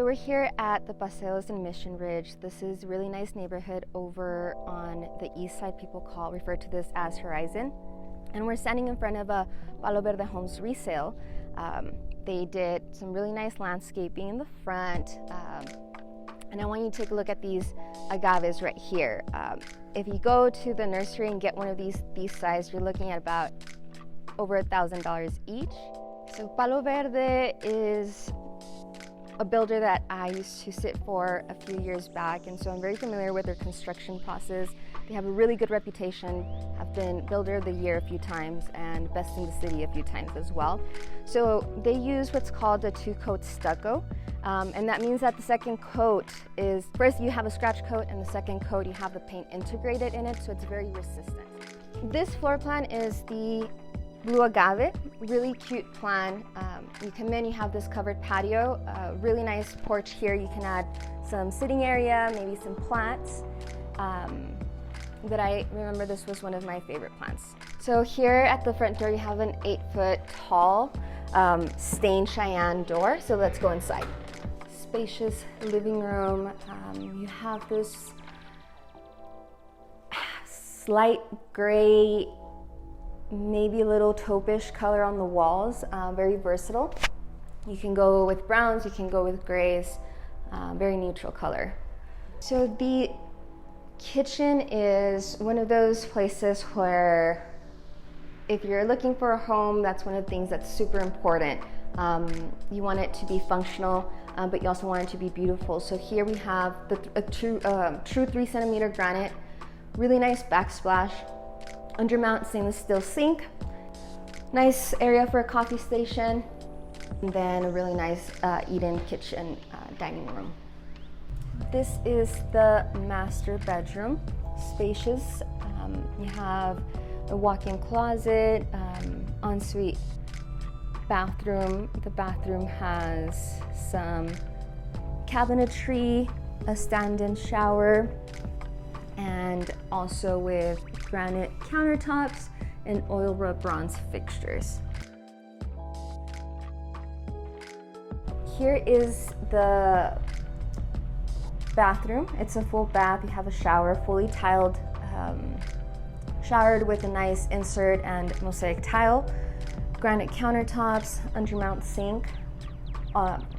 So we're here at the Paseos in Mission Ridge. This is a really nice neighborhood over on the east side. People refer to this as Horizon. And we're standing in front of a Palo Verde Homes resale. They did some really nice landscaping in the front. And I want you to take a look at these agaves right here. If you go to the nursery and get one of these size, you're looking at about over $1,000 each. So Palo Verde is a builder that I used to sit for a few years back, and so I'm very familiar with their construction process. They have a really good reputation, have been Builder of the Year a few times and Best in the City a few times as well. So they use what's called a two-coat stucco, and that means that the second coat is, first you have a scratch coat, and the second coat you have the paint integrated in it, so it's very resistant. This floor plan is the Blue Agave, really cute plan. You come in, you have this covered patio, really nice porch here. You can add some sitting area, maybe some plants. But I remember this was one of my favorite plants. So here at the front door, you have an 8-foot tall stained Cheyenne door. So let's go inside. Spacious living room. You have this slight gray, maybe a little taupe-ish color on the walls, very versatile. You can go with browns, you can go with grays, very neutral color. So the kitchen is one of those places where if you're looking for a home, that's one of the things that's super important. You want it to be functional, but you also want it to be beautiful. So here we have a true 3-centimeter granite, really nice backsplash, undermount stainless steel sink, nice area for a coffee station, and then a really nice eat-in kitchen dining room. This is the master bedroom, spacious. You have a walk-in closet, ensuite bathroom. The bathroom has some cabinetry, a stand-in shower, and also with granite countertops and oil rub bronze fixtures. Here is the bathroom. It's a full bath. You have a shower, fully tiled, showered with a nice insert and mosaic tile, granite countertops, undermount sink,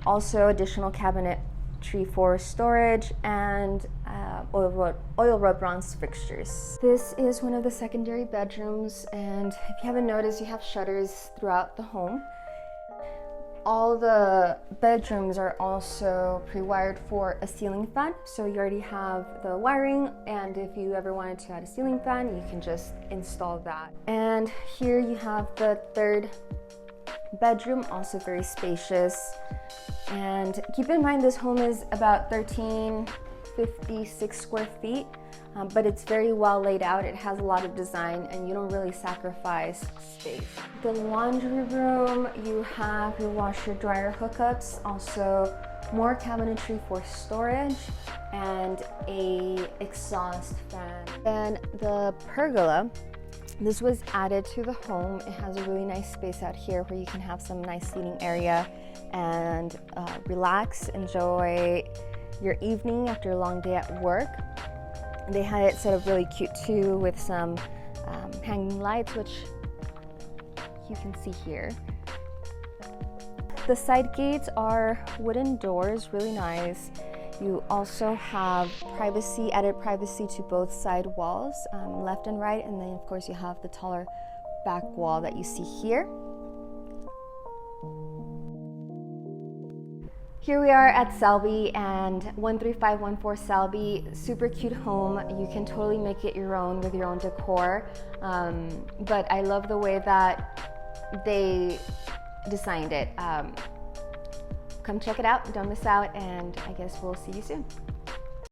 also additional cabinetry for storage, and oil rub bronze fixtures. This is one of the secondary bedrooms, and if you haven't noticed, you have shutters throughout the home. All the bedrooms are also pre-wired for a ceiling fan, so you already have the wiring, and if you ever wanted to add a ceiling fan, you can just install that. And here you have the third bedroom, also very spacious. And keep in mind, this home is about 1,356 square feet, but it's very well laid out. It has a lot of design, and you don't really sacrifice space. The laundry room, you have your washer dryer hookups, also more cabinetry for storage, and a exhaust fan. Then the pergola, this was added to the home. It has a really nice space out here where you can have some nice seating area and relax, enjoy your evening after a long day at work. They had it set up really cute too, with some hanging lights, which you can see here. The side gates are wooden doors, really nice. You also have privacy, added privacy to both side walls, left and right, and then of course you have the taller back wall that you see here. Here we are at Selby and 13514 Selby, super cute home. You can totally make it your own with your own decor, but I love the way that they designed it. Come check it out, don't miss out, and I guess we'll see you soon.